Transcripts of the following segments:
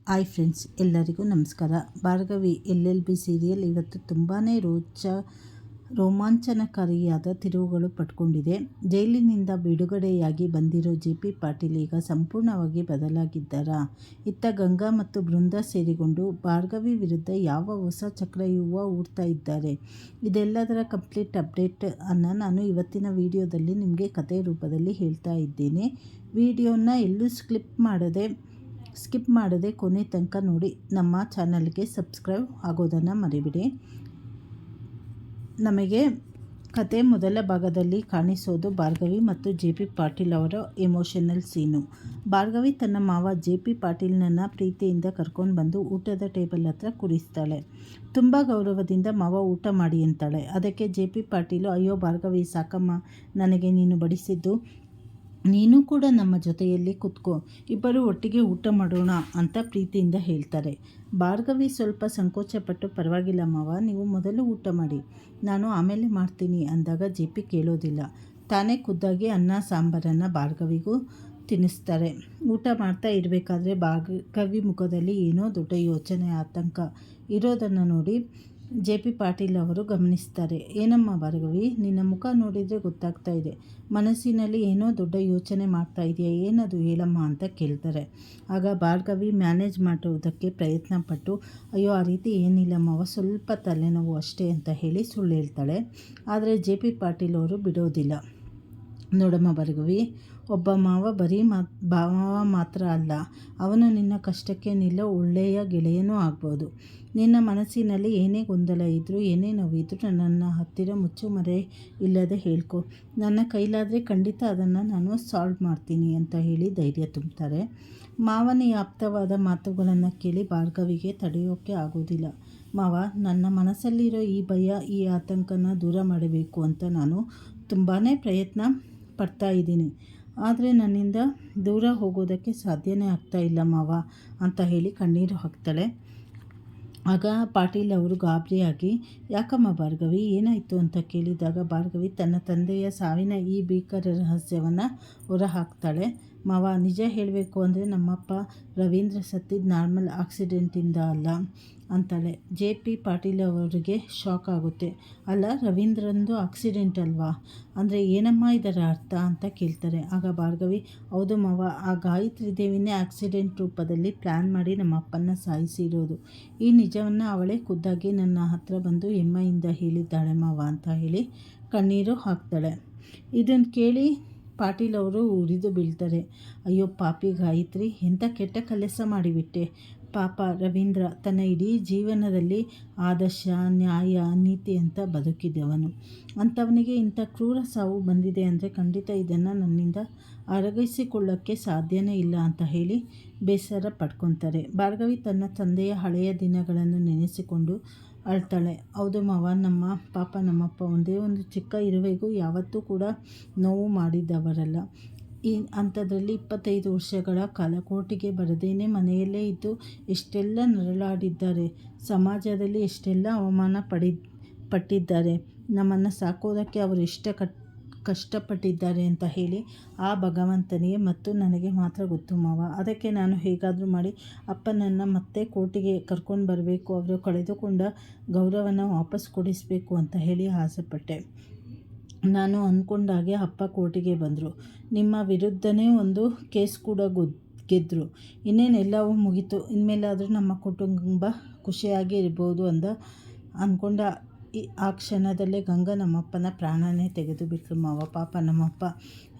Hi friends, ಎಲ್ಲರಿಗೂ ನಮಸ್ಕಾರ. Bhargavi LLB serial ಇವತ್ತು ತುಂಬಾ ರೋಮಾಂಚನಕಾರಿಯಾದ ತಿರುವುಗಳು ಪಡ್ಕೊಂಡಿದೆ. ಜೈಲಿನಿಂದ ಬಿಡುಗಡೆಯಾಗಿ ಬಂದಿರೋ JP ಪಾಟೀಲ್ ಈಗ ಸಂಪೂರ್ಣವಾಗಿ ಬದಲಾಗಿದ್ದಾರಾ? ಇತ್ತ ಗಂಗಾ ಮತ್ತು ಬೃಂದ ಸೇರಿಕೊಂಡು ಭಾರ್ಗವಿ ವಿರುದ್ಧ ಯಾವ ಹೊಸ ಚಕ್ರವ್ಯೂಹ ಹೂಡ್ತಾ ಇದ್ದಾರೆ? ಇದೆಲ್ಲದರ ಕಂಪ್ಲೀಟ್ ಅಪ್ಡೇಟ್ ಅನ್ನು ನಾನು ಇವತ್ತಿನ ವಿಡಿಯೋದಲ್ಲಿ ನಿಮಗೆ ಕಥೆ ರೂಪದಲ್ಲಿ ಹೇಳ್ತಾ ಇದ್ದೇನೆ. ವಿಡಿಯೋನ ಎಲ್ಲೂ ಸ್ಕಿಪ್ ಮಾಡದೆ ಕೊನೆ ತನಕ ನೋಡಿ. ನಮ್ಮ ಚಾನಲ್ಗೆ ಸಬ್ಸ್ಕ್ರೈಬ್ ಆಗೋದನ್ನು ಮರಿಬೇಡಿ. ನಮಗೆ ಕತೆ ಮೊದಲ ಭಾಗದಲ್ಲಿ ಕಾಣಿಸೋದು ಭಾರ್ಗವಿ ಮತ್ತು JP ಪಾಟೀಲ್ ಅವರ ಎಮೋಷನಲ್ ಸೀನು. ಭಾರ್ಗವಿ ತನ್ನ ಮಾವ JP ಪಾಟೀಲ್ನನ್ನು ಪ್ರೀತಿಯಿಂದ ಕರ್ಕೊಂಡು ಬಂದು ಊಟದ ಟೇಬಲ್ ಹತ್ರ ಕೂರಿಸ್ತಾಳೆ. ತುಂಬ ಗೌರವದಿಂದ ಮಾವ ಊಟ ಮಾಡಿ ಅಂತಾಳೆ. ಅದಕ್ಕೆ JP ಪಾಟೀಲು, ಅಯ್ಯೋ ಭಾರ್ಗವಿ, ಸಾಕಮ್ಮ ನನಗೆ ನೀನು ಬಡಿಸಿದ್ದು, ನೀನು ಕೂಡ ನಮ್ಮ ಜೊತೆಯಲ್ಲಿ ಕೂತ್ಕೋ, ಇಬ್ಬರು ಒಟ್ಟಿಗೆ ಊಟ ಮಾಡೋಣ ಅಂತ ಪ್ರೀತಿಯಿಂದ ಹೇಳ್ತಾರೆ. ಭಾರ್ಗವಿ ಸ್ವಲ್ಪ ಸಂಕೋಚಪಟ್ಟು, ಪರವಾಗಿಲ್ಲ ಮಾವ, ನೀವು ಮೊದಲು ಊಟ ಮಾಡಿ, ನಾನು ಆಮೇಲೆ ಮಾಡ್ತೀನಿ ಅಂದಾಗ JP ಕೇಳೋದಿಲ್ಲ. ತಾನೇ ಖುದ್ದಾಗಿ ಅನ್ನ ಸಾಂಬಾರನ್ನು ಭಾರ್ಗವಿಗೂ ತಿನ್ನಿಸ್ತಾರೆ. ಊಟ ಮಾಡ್ತಾ ಇರಬೇಕಾದ್ರೆ ಭಾರ್ಗವಿ ಮುಖದಲ್ಲಿ ಏನೋ ದೊಡ್ಡ ಯೋಚನೆ, ಆತಂಕ ಇರೋದನ್ನು ನೋಡಿ JP ಪಾಟೀಲ್ ಅವರು ಗಮನಿಸ್ತಾರೆ. ಏನಮ್ಮ ಭಾರ್ಗವಿ, ನಿನ್ನ ಮುಖ ನೋಡಿದರೆ ಗೊತ್ತಾಗ್ತಾ ಇದೆ, ಮನಸ್ಸಿನಲ್ಲಿ ಏನೋ ದೊಡ್ಡ ಯೋಚನೆ ಮಾಡ್ತಾ ಇದೆಯಾ, ಏನದು ಹೇಳಮ್ಮ ಅಂತ ಕೇಳ್ತಾರೆ. ಆಗ ಭಾರ್ಗವಿ ಮ್ಯಾನೇಜ್ ಮಾಡೋದಕ್ಕೆ ಪ್ರಯತ್ನ ಪಟ್ಟು, ಅಯ್ಯೋ ಆ ರೀತಿ ಏನಿಲ್ಲಮ್ಮವ, ಸ್ವಲ್ಪ ತಲೆನೋವು ಅಷ್ಟೇ ಅಂತ ಹೇಳಿ ಸುಳ್ಳು ಹೇಳ್ತಾಳೆ. ಆದರೆ JP ಪಾಟೀಲ್ ಅವರು ಬಿಡೋದಿಲ್ಲ. ನೋಡಮ್ಮ ಭಾರ್ಗವಿ, ಒಬ್ಬ ಮಾವ ಬರೀ ಭಾವ ಮಾತ್ರ ಅಲ್ಲ, ಅವನು ನಿನ್ನ ಕಷ್ಟಕ್ಕೆ ನಿಲ್ಲೋ ಒಳ್ಳೆಯ ಗೆಳೆಯನೂ ಆಗ್ಬೋದು. ನಿನ್ನ ಮನಸ್ಸಿನಲ್ಲಿ ಏನೇ ಗೊಂದಲ ಇದ್ದರೂ, ಏನೇ ನೋವಿದ್ರೂ ನನ್ನ ಹತ್ತಿರ ಮುಚ್ಚುಮರೆ ಇಲ್ಲದೆ ಹೇಳ್ಕೊ, ನನ್ನ ಕೈಲಾದರೆ ಖಂಡಿತ ಅದನ್ನು ನಾನು ಸಾಲ್ವ್ ಮಾಡ್ತೀನಿ ಅಂತ ಹೇಳಿ ಧೈರ್ಯ ತುಂಬ್ತಾರೆ. ಮಾವನ ಆಪ್ತವಾದ ಮಾತುಗಳನ್ನು ಕೇಳಿ ಭಾರ್ಗವಿಗೆ ತಡೆಯೋಕ್ಕೆ ಆಗೋದಿಲ್ಲ. ಮಾವ, ನನ್ನ ಮನಸ್ಸಲ್ಲಿರೋ ಈ ಭಯ, ಈ ಆತಂಕನ ದೂರ ಮಾಡಬೇಕು ಅಂತ ನಾನು ತುಂಬಾ ಪ್ರಯತ್ನ ಪಡ್ತಾ ಇದ್ದೀನಿ, ಆದರೆ ನನ್ನಿಂದ ದೂರ ಹೋಗೋದಕ್ಕೆ ಸಾಧ್ಯನೇ ಆಗ್ತಾ ಇಲ್ಲ ಮಾವ ಅಂತ ಹೇಳಿ ಕಣ್ಣೀರು ಹಾಕ್ತಾಳೆ. ಆಗ ಪಾಟೀಲ್ ಅವರು ಗಾಬರಿಯಾಗಿ, ಯಾಕಮ್ಮ ಭಾರ್ಗವಿ, ಏನಾಯಿತು ಅಂತ ಕೇಳಿದಾಗ ಭಾರ್ಗವಿ ತನ್ನ ತಂದೆಯ ಸಾವಿನ ಈ ಭೀಕರ ರಹಸ್ಯವನ್ನು ಹೊರಹಾಕ್ತಾಳೆ. ಮಾವ, ನಿಜ ಹೇಳಬೇಕು ಅಂದರೆ ನಮ್ಮಪ್ಪ ರವೀಂದ್ರ ಸತ್ತಿದ್ದು ನಾರ್ಮಲ್ ಆಕ್ಸಿಡೆಂಟಿಂದ ಅಲ್ಲ ಅಂತಾಳೆ. JP ಪಾಟೀಲ್ ಅವರಿಗೆ ಶಾಕ್ ಆಗುತ್ತೆ. ಅಲ್ಲ, ರವೀಂದ್ರಂದು ಆಕ್ಸಿಡೆಂಟ್ ಅಲ್ವಾ, ಅಂದರೆ ಏನಮ್ಮ ಇದರ ಅರ್ಥ ಅಂತ ಕೇಳ್ತಾರೆ. ಆಗ ಭಾರ್ಗವಿ, ಹೌದು ಮಾವ, ಆ ಗಾಯತ್ರಿ ದೇವಿನೇ ಆಕ್ಸಿಡೆಂಟ್ ರೂಪದಲ್ಲಿ ಪ್ಲ್ಯಾನ್ ಮಾಡಿ ನಮ್ಮ ಅಪ್ಪನ ಸಾಯಿಸಿರೋದು. ಈ ನಿಜವನ್ನು ಅವಳೇ ಖುದ್ದಾಗಿ ನನ್ನ ಹತ್ರ ಬಂದು ಹೆಮ್ಮೆಯಿಂದ ಹೇಳಿದ್ದಾಳೆ ಮಾವ ಅಂತ ಹೇಳಿ ಕಣ್ಣೀರು ಹಾಕ್ತಾಳೆ. ಇದನ್ನು ಕೇಳಿ ಪಾಟೀಲ್ ಅವರು ಉರಿದು ಬೀಳ್ತಾರೆ. ಅಯ್ಯೋ ಪಾಪಿ ಗಾಯತ್ರಿ, ಎಂಥ ಕೆಟ್ಟ ಕೆಲಸ ಮಾಡಿಬಿಟ್ಟೆ. ಪಾಪ ರವೀಂದ್ರ ತನ್ನ ಇಡೀ ಜೀವನದಲ್ಲಿ ಆದರ್ಶ, ನ್ಯಾಯ, ನೀತಿ ಅಂತ ಬದುಕಿದವನು. ಅಂಥವನಿಗೆ ಇಂಥ ಕ್ರೂರ ಸಾವು ಬಂದಿದೆ ಅಂದರೆ ಖಂಡಿತ ಇದನ್ನು ನನ್ನಿಂದ ಅರಗಿಸಿಕೊಳ್ಳೋಕ್ಕೆ ಸಾಧ್ಯನೇ ಇಲ್ಲ ಅಂತ ಹೇಳಿ ಬೇಸರ ಪಡ್ಕೊತಾರೆ. ಭಾರ್ಗವಿ ತನ್ನ ತಂದೆಯ ಹಳೆಯ ದಿನಗಳನ್ನು ನೆನೆಸಿಕೊಂಡು ಅಳ್ತಾಳೆ. ಹೌದು ಮಾವ, ನಮ್ಮಪ್ಪ ಒಂದೇ ಒಂದು ಚಿಕ್ಕ ಇರುವೆಗೂ ಯಾವತ್ತೂ ಕೂಡ ನೋವು ಮಾಡಿದವರಲ್ಲ. ಅಂಥದ್ರಲ್ಲಿ 25 ವರ್ಷಗಳ ಕಾಲ ಕೋರ್ಟಿಗೆ ಬರದೇನೆ ಮನೆಯಲ್ಲೇ ಇದ್ದು ಎಷ್ಟೆಲ್ಲ ನರಳಾಡಿದ್ದಾರೆ, ಸಮಾಜದಲ್ಲಿ ಎಷ್ಟೆಲ್ಲ ಅವಮಾನ ಪಟ್ಟಿದ್ದಾರೆ, ನಮ್ಮನ್ನು ಸಾಕೋದಕ್ಕೆ ಅವರು ಕಷ್ಟಪಟ್ಟಿದ್ದಾರೆ ಅಂತ ಹೇಳಿ ಆ ಭಗವಂತನಿಗೆ ಮತ್ತು ನನಗೆ ಮಾತ್ರ ಗೊತ್ತು ಮಾವ. ಅದಕ್ಕೆ ನಾನು ಹೇಗಾದರೂ ಮಾಡಿ ಅಪ್ಪನನ್ನು ಮತ್ತೆ ಕೋರ್ಟಿಗೆ ಕರ್ಕೊಂಡು ಬರಬೇಕು, ಅವರು ಕಳೆದುಕೊಂಡ ಗೌರವನ ವಾಪಸ್ ಕೊಡಿಸಬೇಕು ಅಂತ ಹೇಳಿ ಆಸೆಪಟ್ಟೆ. ನಾನು ಅಂದ್ಕೊಂಡಾಗೆ ಅಪ್ಪ ಕೋರ್ಟಿಗೆ ಬಂದರು, ನಿಮ್ಮ ವಿರುದ್ಧನೇ ಒಂದು ಕೇಸ್ ಕೂಡ ಗೆದ್ದರು, ಇನ್ನೇನೆಲ್ಲವೂ ಮುಗೀತು, ಇನ್ಮೇಲಾದರೂ ನಮ್ಮ ಕುಟುಂಬ ಖುಷಿಯಾಗಿ ಇರ್ಬೋದು ಅಂದ್ಕೊಂಡ ಆ ಕ್ಷಣದಲ್ಲೇ ಗಂಗಾ ನಮ್ಮಪ್ಪನ ಪ್ರಾಣನೇ ತೆಗೆದು ಬಿಟ್ಟರು ಮಾವ. ಪಾಪ ನಮ್ಮಪ್ಪ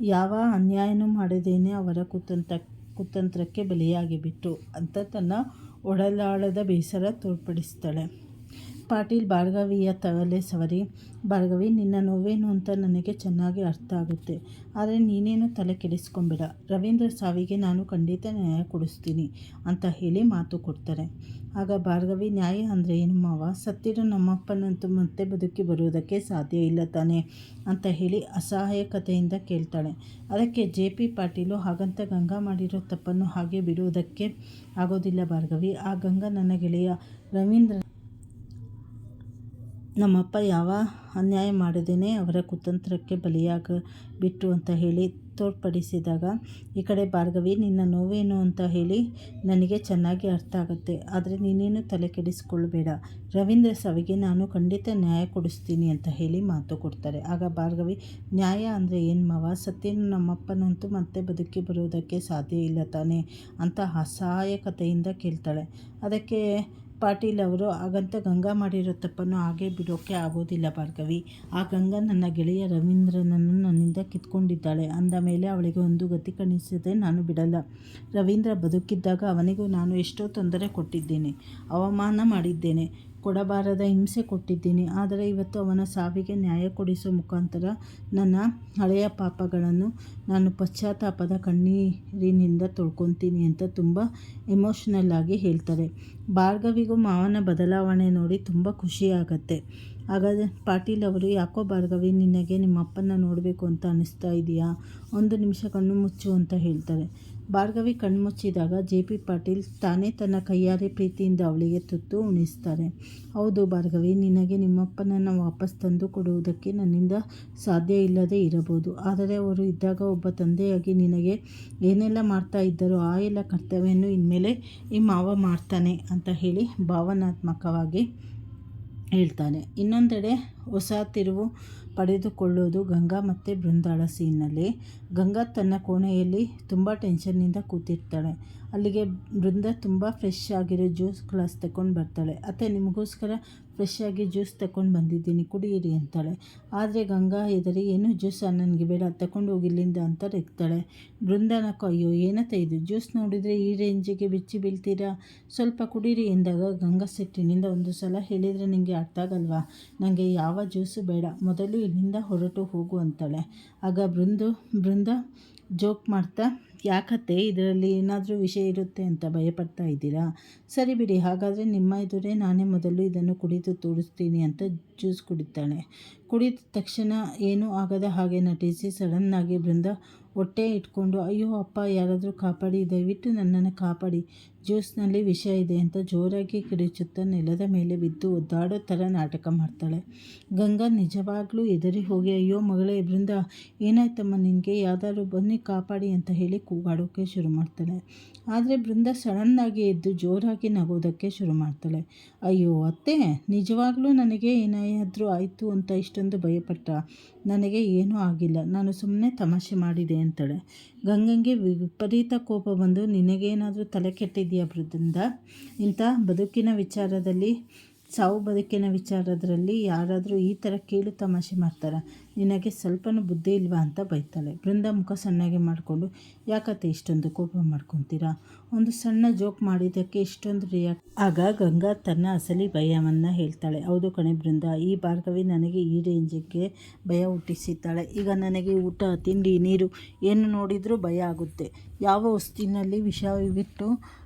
ಯಾವ ಅನ್ಯಾಯನೂ ಮಾಡದೇನೆ ಅವರ ಕುತಂತ್ರಕ್ಕೆ ಬಲಿಯಾಗಿಬಿಟ್ರು ಅಂತ ತನ್ನ ಒಡಲಾಳದ ಬೇಸರ ತೋರ್ಪಡಿಸ್ತಾಳೆ. ಪಾಟೀಲ್ ಭಾರ್ಗವಿಯ ತಲೆ ಸವರಿ, ಭಾರ್ಗವಿ, ನಿನ್ನ ನೋವೇನು ಅಂತ ನನಗೆ ಚೆನ್ನಾಗಿ ಅರ್ಥ ಆಗುತ್ತೆ, ಆದರೆ ನೀನೇನು ತಲೆ ಕೆಡಿಸ್ಕೊಂಬೇಡ, ರವೀಂದ್ರ ಸಾವಿಗೆ ನಾನು ಖಂಡಿತ ನ್ಯಾಯ ಕೊಡಿಸ್ತೀನಿ ಅಂತ ಹೇಳಿ ಮಾತು ಕೊಡ್ತಾರೆ. ಆಗ ಭಾರ್ಗವಿ, ನ್ಯಾಯ ಅಂದರೆ ಏನು ಮಾವ, ಸತ್ತಿರೋ ನಮ್ಮಪ್ಪನಂತೂ ಮತ್ತೆ ಬದುಕಿ ಬರುವುದಕ್ಕೆ ಸಾಧ್ಯ ಇಲ್ಲ ತಾನೇ ಅಂತ ಹೇಳಿ ಅಸಹಾಯಕತೆಯಿಂದ ಕೇಳ್ತಾಳೆ. ಅದಕ್ಕೆ JP ಪಾಟೀಲು, ಹಾಗಂತ ಗಂಗಾ ಮಾಡಿರೋ ತಪ್ಪನ್ನು ಹಾಗೆ ಬಿಡುವುದಕ್ಕೆ ಆಗೋದಿಲ್ಲ ಭಾರ್ಗವಿ, ಆ ಗಂಗಾ ನನ್ನ ಗೆಳೆಯ ನಮ್ಮಪ್ಪ ಯಾವ ಅನ್ಯಾಯ ಮಾಡದೇನೆ ಅವರ ಕುತಂತ್ರಕ್ಕೆ ಬಲಿಯಾಗಿಬಿಟ್ರು ಅಂತ ಹೇಳಿ ತೋರ್ಪಡಿಸಿದಾಗ ಈ ಕಡೆ ಭಾರ್ಗವಿ ನಿನ್ನ ನೋವೇನು ಅಂತ ಹೇಳಿ ನನಗೆ ಚೆನ್ನಾಗಿ ಅರ್ಥ ಆಗುತ್ತೆ, ಆದರೆ ನೀನೇನು ತಲೆ ಕೆಡಿಸ್ಕೊಳ್ಬೇಡ, ರವೀಂದ್ರ ಸಾವಿಗೆ ನಾನು ಖಂಡಿತ ನ್ಯಾಯ ಕೊಡಿಸ್ತೀನಿ ಅಂತ ಹೇಳಿ ಮಾತು ಕೊಡ್ತಾರೆ. ಆಗ ಭಾರ್ಗವಿ, ನ್ಯಾಯ ಅಂದರೆ ಏನು ಮಾವ, ಸತ್ಯನು ನಮ್ಮಪ್ಪನಂತೂ ಮತ್ತೆ ಬದುಕಿ ಬರುವುದಕ್ಕೆ ಸಾಧ್ಯ ಇಲ್ಲ ತಾನೇ ಅಂತ ಅಸಹಾಯಕತೆಯಿಂದ ಕೇಳ್ತಾಳೆ. ಅದಕ್ಕೆ ಪಾಟೀಲ್ ಅವರು, ಹಾಗಂತ ಗಂಗಾ ಮಾಡಿರೋ ತಪ್ಪನ್ನು ಹಾಗೆ ಬಿಡೋಕ್ಕೆ ಆಗೋದಿಲ್ಲ ಭಾರ್ಗವಿ, ಆ ಗಂಗಾ ನನ್ನ ಗೆಳೆಯ ರವೀಂದ್ರನನ್ನು ನನ್ನಿಂದ ಕಿತ್ಕೊಂಡಿದ್ದಾಳೆ ಅಂದ ಮೇಲೆ ಅವಳಿಗೆ ಒಂದು ಗತಿ ಕಾಣಿಸದೆ ನಾನು ಬಿಡಲ್ಲ. ರವೀಂದ್ರ ಬದುಕಿದ್ದಾಗ ಅವನಿಗೂ ನಾನು ಎಷ್ಟೋ ತೊಂದರೆ ಕೊಟ್ಟಿದ್ದೇನೆ, ಅವಮಾನ ಮಾಡಿದ್ದೇನೆ, ಕೊಡಬಾರದ ಹಿಂಸೆ ಕೊಟ್ಟಿದ್ದೀನಿ. ಆದರೆ ಇವತ್ತು ಅವನ ಸಾವಿಗೆ ನ್ಯಾಯ ಕೊಡಿಸೋ ಮುಖಾಂತರ ನನ್ನ ಹಳೆಯ ಪಾಪಗಳನ್ನು ನಾನು ಪಶ್ಚಾತ್ತಾಪದ ಕಣ್ಣೀರಿನಿಂದ ತೊಳ್ಕೊತೀನಿ ಅಂತ ತುಂಬ ಎಮೋಷ್ನಲ್ ಆಗಿ ಹೇಳ್ತಾರೆ. ಭಾರ್ಗವಿಗೂ ಮಾವನ ಬದಲಾವಣೆ ನೋಡಿ ತುಂಬ ಖುಷಿಯಾಗತ್ತೆ. ಆಗ ಪಾಟೀಲ್ ಅವರು, ಯಾಕೋ ಭಾರ್ಗವಿ, ನಿನಗೆ ನಿಮ್ಮಪ್ಪನ ನೋಡಬೇಕು ಅಂತ ಅನ್ನಿಸ್ತಾ ಇದೆಯಾ, ಒಂದು ನಿಮಿಷ ಕಣ್ಣು ಮುಚ್ಚು ಅಂತ ಹೇಳ್ತಾರೆ. ಭಾರ್ಗವಿ ಕಣ್ಮುಚ್ಚಿದಾಗ ಜೆ.ಪಿ. ಪಾಟೀಲ್ ತಾನೇ ತನ್ನ ಕೈಯಾರೆ ಪ್ರೀತಿಯಿಂದ ಅವಳಿಗೆ ತುತ್ತು ಉಣಿಸ್ತಾರೆ. ಹೌದು ಭಾರ್ಗವಿ, ನಿನಗೆ ನಿಮ್ಮಪ್ಪನನ್ನು ವಾಪಸ್ ತಂದು ಕೊಡುವುದಕ್ಕೆ ನನ್ನಿಂದ ಸಾಧ್ಯ ಇಲ್ಲದೆ ಇರಬಹುದು, ಆದರೆ ಅವರು ಇದ್ದಾಗ ಒಬ್ಬ ತಂದೆಯಾಗಿ ನಿನಗೆ ಏನೆಲ್ಲ ಮಾಡ್ತಾ ಇದ್ದಾರೋ ಆ ಎಲ್ಲ ಕರ್ತವ್ಯವನ್ನು ಇನ್ಮೇಲೆ ಈ ಮಾವ ಮಾಡ್ತಾನೆ ಅಂತ ಹೇಳಿ ಭಾವನಾತ್ಮಕವಾಗಿ ಹೇಳ್ತಾನೆ. ಇನ್ನೊಂದೆಡೆ ಹೊಸ ತಿರುವು ಪಡೆದುಕೊಳ್ಳೋದು ಗಂಗಾ ಮತ್ತು ಬೃಂದಾಳ ಸೀನ್ನಲ್ಲಿ. ಗಂಗಾ ತನ್ನ ಕೋಣೆಯಲ್ಲಿ ತುಂಬ ಟೆನ್ಷನ್ನಿಂದ ಕೂತಿರ್ತಾಳೆ. ಅಲ್ಲಿಗೆ ಬೃಂದ ತುಂಬ ಫ್ರೆಶ್ ಆಗಿರೋ ಜ್ಯೂಸ್ ಗ್ಲಾಸ್ ತಗೊಂಡು ಬರ್ತಾಳೆ. ಅತ್ತೆ, ನಿಮಗೋಸ್ಕರ ಫ್ರೆಶ್ ಆಗಿ ಜ್ಯೂಸ್ ತಗೊಂಡು ಬಂದಿದ್ದೀನಿ, ಕುಡಿಯಿರಿ ಅಂತಾಳೆ. ಆದರೆ ಗಂಗಾ ಹೆದರಿ, ಏನು ಜ್ಯೂಸ, ನನಗೆ ಬೇಡ, ತಗೊಂಡು ಹೋಗಿ ಇಲ್ಲಿಂದ ಅಂತ ರೆಗ್ತಾಳೆ. ಬೃಂದನಕ್ಕೂ, ಅಯ್ಯೋ ಏನತ್ತೆ ಇದು, ಜ್ಯೂಸ್ ನೋಡಿದರೆ ಈ ರೇಂಜಿಗೆ ಬಿಚ್ಚಿ ಬೀಳ್ತೀರಾ, ಸ್ವಲ್ಪ ಕುಡೀರಿ ಎಂದಾಗ ಗಂಗಾ ಸಿಟ್ಟಿನಿಂದ, ಒಂದು ಸಲ ಹೇಳಿದರೆ ನಿನಗೆ ಅರ್ಥ ಆಗಲ್ವಾ, ನನಗೆ ಯಾವ ಜ್ಯೂಸು ಬೇಡ, ಮೊದಲು ಇಲ್ಲಿಂದ ಹೊರಟು ಹೋಗು ಅಂತಾಳೆ. ಆಗ ಬೃಂದ ಜೋಕ್ ಮಾಡ್ತಾ, ಯಾಕತ್ತೆ, ಇದರಲ್ಲಿ ಏನಾದರೂ ವಿಷಯ ಇರುತ್ತೆ ಅಂತ ಭಯಪಡ್ತಾ ಇದ್ದೀರಾ, ಸರಿ ಬಿಡಿ, ಹಾಗಾದರೆ ನಿಮ್ಮ ಎದುರೇ ನಾನೇ ಮೊದಲು ಇದನ್ನು ಕುಡಿದು ತೋರಿಸ್ತೀನಿ ಅಂತ ಜ್ಯೂಸ್ ಕುಡಿತಾಳೆ. ಕುಡಿದ ತಕ್ಷಣ ಏನೂ ಆಗದ ಹಾಗೆ ನಟಿಸಿ ಸಡನ್ನಾಗಿ ಬೃಂದ ಹೊಟ್ಟೆ ಇಟ್ಕೊಂಡು, ಅಯ್ಯೋ ಅಪ್ಪ, ಯಾರಾದರೂ ಕಾಪಾಡಿ, ದಯವಿಟ್ಟು ನನ್ನನ್ನು ಕಾಪಾಡಿ, ಜ್ಯೂಸ್ನಲ್ಲಿ ವಿಷ ಇದೆ ಅಂತ ಜೋರಾಗಿ ಕಿರುಚುತ್ತಾ ನೆಲದ ಮೇಲೆ ಬಿದ್ದು ಒದ್ದಾಡೋ ಥರ ನಾಟಕ ಮಾಡ್ತಾಳೆ. ಗಂಗಾ ನಿಜವಾಗ್ಲೂ ಹೆದರಿ ಹೋಗಿ, ಅಯ್ಯೋ ಮಗಳೇ ಬೃಂದ, ಏನಾಯ್ತಮ್ಮ ನಿನಗೆ, ಯಾವ್ದಾದ್ರು ಬನ್ನಿ ಕಾಪಾಡಿ ಅಂತ ಹೇಳಿ ಕೂಗಾಡೋಕ್ಕೆ ಶುರು ಮಾಡ್ತಾಳೆ. ಆದರೆ ಬೃಂದ ಸಡನ್ನಾಗಿ ಎದ್ದು ಜೋರಾಗಿ ನಗೋದಕ್ಕೆ ಶುರು ಮಾಡ್ತಾಳೆ. ಅಯ್ಯೋ ಅತ್ತೆ, ನಿಜವಾಗ್ಲೂ ನನಗೆ ಏನಾದರೂ ಆಯಿತು ಅಂತ ಇಷ್ಟೊಂದು ಭಯಪಟ್ಟ, ನನಗೆ ಏನೂ ಆಗಿಲ್ಲ, ನಾನು ಸುಮ್ಮನೆ ತಮಾಷೆ ಮಾಡಿದೆ ಅಂತಾಳೆ. ಗಂಗಂಗೆ ವಿಪರೀತ ಕೋಪ ಬಂದು, ನಿನಗೇನಾದರೂ ತಲೆ ಕೆಟ್ಟಿದೆಯಾ ಬೃಂದ, ಇಂಥ ಬದುಕಿನ ವಿಚಾರದಲ್ಲಿ, ಸಾವು ಬದುಕಿನ ವಿಚಾರದಲ್ಲಿ ಯಾರಾದರೂ ಈ ಥರ ಕೀಳು ತಮಾಷೆ ಮಾಡ್ತಾರಾ, ನಿನಗೆ ಸ್ವಲ್ಪನೂ ಬುದ್ಧಿ ಇಲ್ವಾ ಅಂತ ಬೈತಾಳೆ. ಬೃಂದ ಮುಖ ಸಣ್ಣಗೆ ಮಾಡಿಕೊಂಡು, ಯಾಕತ್ತೆ ಇಷ್ಟೊಂದು ಕೋಪ ಮಾಡ್ಕೊತೀರಾ, ಒಂದು ಸಣ್ಣ ಜೋಕ್ ಮಾಡಿದ್ದಕ್ಕೆ ಇಷ್ಟೊಂದು ಆಗ ಗಂಗಾ ತನ್ನ ಅಸಲಿ ಭಯವನ್ನು ಹೇಳ್ತಾಳೆ. ಹೌದು ಕಣೆ ಬೃಂದ, ಈ ಭಾರ್ಗವಿ ನನಗೆ ಈ ರೇಂಜಿಗೆ ಭಯ ಹುಟ್ಟಿಸಿದ್ದಾಳೆ. ಈಗ ನನಗೆ ಊಟ, ತಿಂಡಿ, ನೀರು ಏನು ನೋಡಿದರೂ ಭಯ ಆಗುತ್ತೆ. ಯಾವ ವಸ್ತುವಿನಲ್ಲಿ ವಿಷವಿಟ್ಟು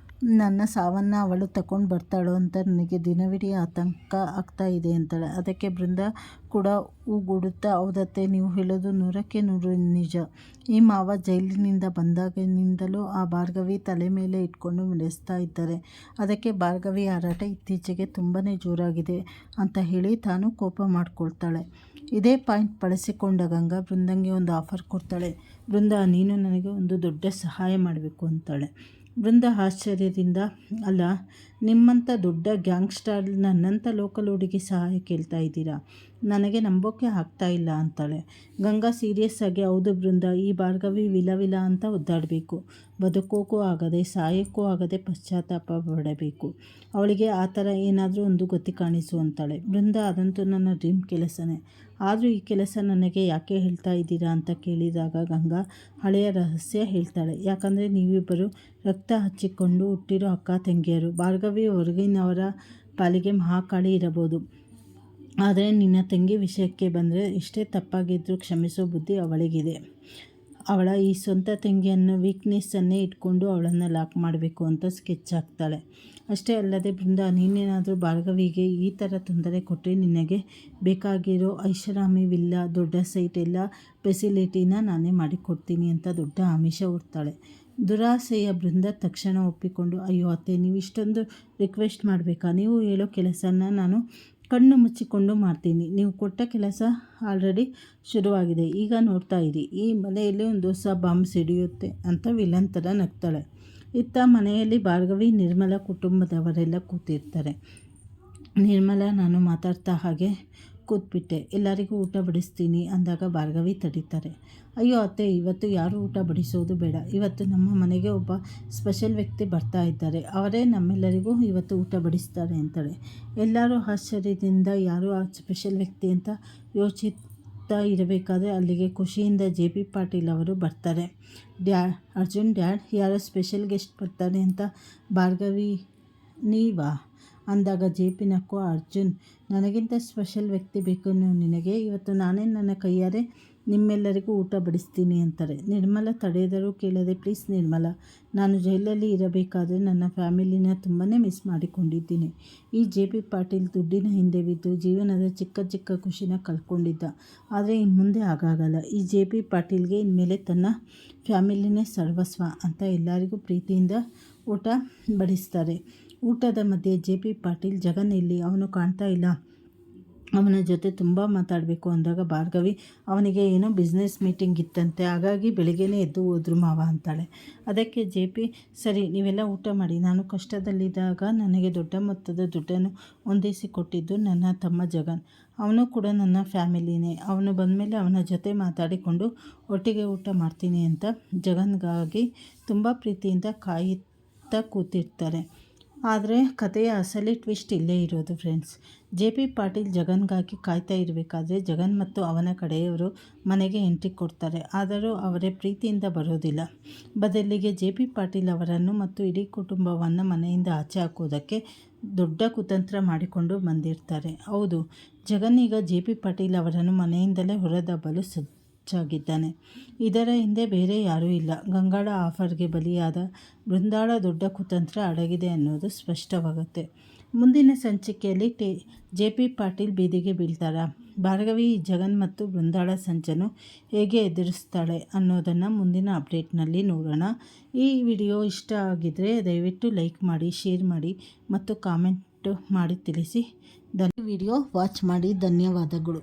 ನನ್ನ ಸಾವನ್ನು ಅವಳು ತಗೊಂಡು ಬರ್ತಾಳೋ ಅಂತ ನನಗೆ ದಿನವಿಡೀ ಆತಂಕ ಆಗ್ತಾ ಇದೆ ಅಂತಾಳೆ. ಅದಕ್ಕೆ ಬೃಂದ ಕೂಡ ಹೂಗೂಡುತ್ತಾ, ಹೌದತ್ತೆ, ನೀವು ಹೇಳೋದು 100ಕ್ಕೆ 100 ನಿಜ. ಈ ಮಾವ ಜೈಲಿನಿಂದ ಬಂದಾಗಿನಿಂದಲೂ ಆ ಭಾರ್ಗವಿ ತಲೆ ಮೇಲೆ ಇಟ್ಕೊಂಡು ನಡೆಸ್ತಾ ಇದ್ದಾರೆ. ಅದಕ್ಕೆ ಭಾರ್ಗವಿ ಹಾರಾಟ ಇತ್ತೀಚೆಗೆ ತುಂಬಾ ಜೋರಾಗಿದೆ ಅಂತ ಹೇಳಿ ತಾನು ಕೋಪ ಮಾಡ್ಕೊಳ್ತಾಳೆ. ಇದೇ ಪಾಯಿಂಟ್ ಬಳಸಿಕೊಂಡ ಗಂಗಾ ಬೃಂದಂಗೆ ಒಂದು ಆಫರ್ ಕೊಡ್ತಾಳೆ. ಬೃಂದ, ನೀನು ನನಗೆ ಒಂದು ದೊಡ್ಡ ಸಹಾಯ ಮಾಡಬೇಕು ಅಂತಾಳೆ. ಬೃಂದ ಆಶ್ಚರ್ಯದಿಂದ, ಅಲ್ಲ, ನಿಮ್ಮಂಥ ದೊಡ್ಡ ಗ್ಯಾಂಗ್ಸ್ಟರ್ ನನ್ನಂಥ ಲೋಕಲ್ ಹುಡುಗಿ ಸಹಾಯ ಕೇಳ್ತಾ ಇದ್ದೀರಾ, ನನಗೆ ನಂಬೋಕೆ ಆಗ್ತಾ ಇಲ್ಲ ಅಂತಾಳೆ. ಗಂಗಾ ಸೀರಿಯಸ್ ಆಗಿ, ಹೌದು ಬೃಂದ, ಈ ಭಾರ್ಗವಿ ವಿಲ ಅಂತ ಒದ್ದಾಡಬೇಕು, ಬದುಕೋಕ್ಕೂ ಆಗದೆ ಸಾಯೋಕ್ಕೂ ಆಗದೆ ಪಶ್ಚಾತ್ತಾಪ ಪಡಬೇಕು, ಅವಳಿಗೆ ಆ ಥರ ಏನಾದರೂ ಒಂದು ಗತಿ ಕಾಣಿಸು ಅಂತಾಳೆ. ಬೃಂದ, ಅದಂತೂ ನನ್ನ ಡ್ರೀಮ್ ಕೆಲಸನೇ, ಆದರೂ ಈ ಕೆಲಸ ನನಗೆ ಯಾಕೆ ಹೇಳ್ತಾ ಇದ್ದೀರಾ ಅಂತ ಕೇಳಿದಾಗ ಗಂಗಾ ಹಳೆಯ ರಹಸ್ಯ ಹೇಳ್ತಾಳೆ. ಯಾಕಂದರೆ ನೀವಿಬ್ಬರು ರಕ್ತ ಹಚ್ಚಿಕೊಂಡು ಹುಟ್ಟಿರೋ ಅಕ್ಕ ತಂಗಿಯರು. ಭಾರ್ಗವಿ ಹೊರಗಿನವರ ಪಾಲಿಗೆ ಮಹಾಕಾಳಿ ಇರಬಹುದು, ಆದರೆ ನಿನ್ನ ತಂಗಿ ವಿಷಯಕ್ಕೆ ಬಂದರೆ ಎಷ್ಟೇ ತಪ್ಪಾಗಿದ್ದರೂ ಕ್ಷಮಿಸೋ ಬುದ್ಧಿ ಅವಳಿಗಿದೆ. ಅವಳ ಈ ಸ್ವಂತ ತಂಗಿಯನ್ನು ವೀಕ್ನೆಸ್ಸನ್ನೇ ಇಟ್ಕೊಂಡು ಅವಳನ್ನು ಲಾಕ್ ಮಾಡಬೇಕು ಅಂತ ಸ್ಕೆಚ್ ಹಾಕ್ತಾಳೆ. ಅಷ್ಟೇ ಅಲ್ಲದೆ ಬೃಂದ, ನೀನೇನಾದರೂ ಭಾರ್ಗವಿಗೆ ಈ ಥರ ತೊಂದರೆ ಕೊಟ್ಟರೆ ನಿನಗೆ ಬೇಕಾಗಿರೋ ಐಷಾರಾಮಿ ವಿಲ್ಲ, ದೊಡ್ಡ ಸೈಟ್ ಎಲ್ಲ ಫೆಸಿಲಿಟಿನ ನಾನೇ ಮಾಡಿಕೊಡ್ತೀನಿ ಅಂತ ದೊಡ್ಡ ಆಮಿಷ ಹೊರ್ತಾಳೆ. ದುರಾಸೆಯ ಬೃಂದ ತಕ್ಷಣ ಒಪ್ಪಿಕೊಂಡು, ಅಯ್ಯೋ ಅತ್ತೆ, ನೀವು ಇಷ್ಟೊಂದು ರಿಕ್ವೆಸ್ಟ್ ಮಾಡಬೇಕಾ, ನೀವು ಹೇಳೋ ಕೆಲಸನ ನಾನು ಕಣ್ಣು ಮುಚ್ಚಿಕೊಂಡು ಮಾಡ್ತೀನಿ. ನೀವು ಕೊಟ್ಟ ಕೆಲಸ ಆಲ್ರೆಡಿ ಶುರುವಾಗಿದೆ. ಈಗ ನೋಡ್ತಾ ಇರಿ, ಈ ಮನೆಯಲ್ಲಿ ಒಂದು ಹೊಸ ಬಾಂಬ್ ಸಿಡಿಯುತ್ತೆ ಅಂತ ವಿಲನ್ ಥರ ನಗ್ತಾಳೆ. ಇತ್ತ ಮನೆಯಲ್ಲಿ ಭಾರ್ಗವಿ ನಿರ್ಮಲ ಕುಟುಂಬದವರೆಲ್ಲ ಕೂತಿರ್ತಾರೆ. ನಿರ್ಮಲ ನಾನು ಮಾತಾಡ್ತಾ ಹಾಗೆ ಕೂತ್ಬಿಟ್ಟೆ. ಎಲ್ಲರಿಗೂ ಊಟ ಬಡಿಸ್ತೀನಿ ಅಂದಾಗ ಭಾರ್ಗವಿ ತಡೀತಾರೆ. ಅಯ್ಯೋ ಅತ್ತೆ, ಇವತ್ತು ಯಾರೂ ಊಟ ಬಡಿಸೋದು ಬೇಡ. ಇವತ್ತು ನಮ್ಮ ಮನೆಗೆ ಒಬ್ಬ ಸ್ಪೆಷಲ್ ವ್ಯಕ್ತಿ ಬರ್ತಾ ಇದ್ದಾರೆ. ಅವರೇ ನಮ್ಮೆಲ್ಲರಿಗೂ ಇವತ್ತು ಊಟ ಬಡಿಸ್ತಾರೆ ಅಂತಾಳೆ. ಎಲ್ಲರೂ ಆಶ್ಚರ್ಯದಿಂದ ಯಾರು ಆ ಸ್ಪೆಷಲ್ ವ್ಯಕ್ತಿ ಅಂತ ಯೋಚಿಸ್ತಾ ಇರಬೇಕಾದ್ರೆ ಅಲ್ಲಿಗೆ ಖುಷಿಯಿಂದ JP ಪಾಟೀಲ್ ಅವರು ಬರ್ತಾರೆ. ಅರ್ಜುನ್ ಡ್ಯಾಡ್, ಯಾರೋ ಸ್ಪೆಷಲ್ ಗೆಸ್ಟ್ ಬರ್ತಾರೆ ಅಂತ ಭಾರ್ಗವಿ ನೀವಾ ಅಂದಾಗ JP ನಕ್ಕು, ಅರ್ಜುನ್, ನನಗಿಂತ ಸ್ಪೆಷಲ್ ವ್ಯಕ್ತಿ ಬೇಕು ನಿನಗೆ, ಇವತ್ತು ನಾನೇ ನನ್ನ ಕೈಯಾರೆ ನಿಮ್ಮೆಲ್ಲರಿಗೂ ಊಟ ಬಡಿಸ್ತೀನಿ ಅಂತಾರೆ. ನಿರ್ಮಲ ತಡೆದರೂ ಕೇಳದೆ, ಪ್ಲೀಸ್ ನಿರ್ಮಲ, ನಾನು ಜೈಲಲ್ಲಿ ಇರಬೇಕಾದ್ರೆ ನನ್ನ ಫ್ಯಾಮಿಲಿನ ತುಂಬಾ ಮಿಸ್ ಮಾಡಿಕೊಂಡಿದ್ದೀನಿ. ಈ JP ಪಾಟೀಲ್ ದುಡ್ಡಿನ ಹಿಂದೆ ಬಿದ್ದು ಜೀವನದ ಚಿಕ್ಕ ಚಿಕ್ಕ ಖುಷಿನ ಕಳ್ಕೊಂಡಿದ್ದ. ಆದರೆ ಇನ್ನು ಮುಂದೆ ಹಾಗಾಗಲ್ಲ. ಈ JP ಪಾಟೀಲ್ಗೆ ಇನ್ಮೇಲೆ ತನ್ನ ಫ್ಯಾಮಿಲಿನೇ ಸರ್ವಸ್ವ ಅಂತ ಎಲ್ಲರಿಗೂ ಪ್ರೀತಿಯಿಂದ ಊಟ ಬಡಿಸ್ತಾರೆ. ಊಟದ ಮಧ್ಯೆ JP ಪಾಟೀಲ್, ಜಗನ್ ಎಲ್ಲಿ, ಅವನು ಕಾಣ್ತಾ ಇಲ್ಲ, ಅವನ ಜೊತೆ ತುಂಬ ಮಾತಾಡಬೇಕು ಅಂದಾಗ ಭಾರ್ಗವಿ, ಅವನಿಗೆ ಏನೋ ಬಿಸ್ನೆಸ್ ಮೀಟಿಂಗ್ ಇತ್ತಂತೆ, ಹಾಗಾಗಿ ಬೆಳಿಗ್ಗೆನೇ ಎದ್ದು ಹೋದ್ರು ಮಾವ ಅಂತಾಳೆ. ಅದಕ್ಕೆ JP, ಸರಿ ನೀವೆಲ್ಲ ಊಟ ಮಾಡಿ, ನಾನು ಕಷ್ಟದಲ್ಲಿದ್ದಾಗ ನನಗೆ ದೊಡ್ಡ ಮೊತ್ತದ ದುಡ್ಡನ್ನು ಹೊಂದಿಸಿ ಕೊಟ್ಟಿದ್ದು ನನ್ನ ತಮ್ಮ ಜಗನ್, ಅವನು ಕೂಡ ನನ್ನ ಫ್ಯಾಮಿಲಿನೇ, ಅವನು ಬಂದಮೇಲೆ ಅವನ ಜೊತೆ ಮಾತಾಡಿಕೊಂಡು ಒಟ್ಟಿಗೆ ಊಟ ಮಾಡ್ತೀನಿ ಅಂತ ಜಗನ್ಗಾಗಿ ತುಂಬ ಪ್ರೀತಿಯಿಂದ ಕಾಯುತ್ತಾ ಕೂತಿರ್ತಾರೆ. ಆದರೆ ಕಥೆಯ ಅಸಲಿ ಟ್ವಿಸ್ಟ್ ಇಲ್ಲೇ ಇರೋದು ಫ್ರೆಂಡ್ಸ್. JP ಪಾಟೀಲ್ ಜಗನ್ಗಾಗಿ ಕಾಯ್ತಾ ಇರಬೇಕಾದ್ರೆ ಜಗನ್ ಮತ್ತು ಅವನ ಕಡೆಯವರು ಮನೆಗೆ ಎಂಟ್ರಿ ಕೊಡ್ತಾರೆ. ಆದರೂ ಅವರೇ ಪ್ರೀತಿಯಿಂದ ಬರೋದಿಲ್ಲ. ಬದಲಿಗೆ JP ಪಾಟೀಲ್ ಅವರನ್ನು ಮತ್ತು ಇಡೀ ಕುಟುಂಬವನ್ನು ಮನೆಯಿಂದ ಆಚೆ ಹಾಕೋದಕ್ಕೆ ದೊಡ್ಡ ಕುತಂತ್ರ ಮಾಡಿಕೊಂಡು ಬಂದಿರ್ತಾರೆ. ಹೌದು, ಜಗನ್ ಈಗ JP ಪಾಟೀಲ್ ಅವರನ್ನು ಮನೆಯಿಂದಲೇ ಹೊರದಬ್ಬಲು ಸಜ್ಜಾಗಿದ್ದಾನೆ. ಇದರ ಹಿಂದೆ ಬೇರೆ ಯಾರೂ ಇಲ್ಲ, ಗಂಗಾಳ ಆಫರ್ಗೆ ಬಲಿಯಾದ ಬೃಂದಾಳ ದೊಡ್ಡ ಕುತಂತ್ರ ಅಡಗಿದೆ ಅನ್ನೋದು ಸ್ಪಷ್ಟವಾಗುತ್ತೆ. ಮುಂದಿನ ಸಂಚಿಕೆಯಲ್ಲಿ JP ಪಾಟೀಲ್ ಬೀದಿಗೆ ಬೀಳ್ತಾರಾ, ಭಾರ್ಗವಿ ಜಗನ್ ಮತ್ತು ಬೃಂದಾಳ ಸಂಚನ್ನು ಹೇಗೆ ಎದುರಿಸ್ತಾಳೆ ಅನ್ನೋದನ್ನು ಮುಂದಿನ ಅಪ್ಡೇಟ್ನಲ್ಲಿ ನೋಡೋಣ. ಈ ವಿಡಿಯೋ ಇಷ್ಟ ಆಗಿದ್ದರೆ ದಯವಿಟ್ಟು ಲೈಕ್ ಮಾಡಿ, ಶೇರ್ ಮಾಡಿ ಮತ್ತು ಕಾಮೆಂಟ್ ಮಾಡಿ ತಿಳಿಸಿ. ವಿಡಿಯೋ ವಾಚ್ ಮಾಡಿ ಧನ್ಯವಾದಗಳು.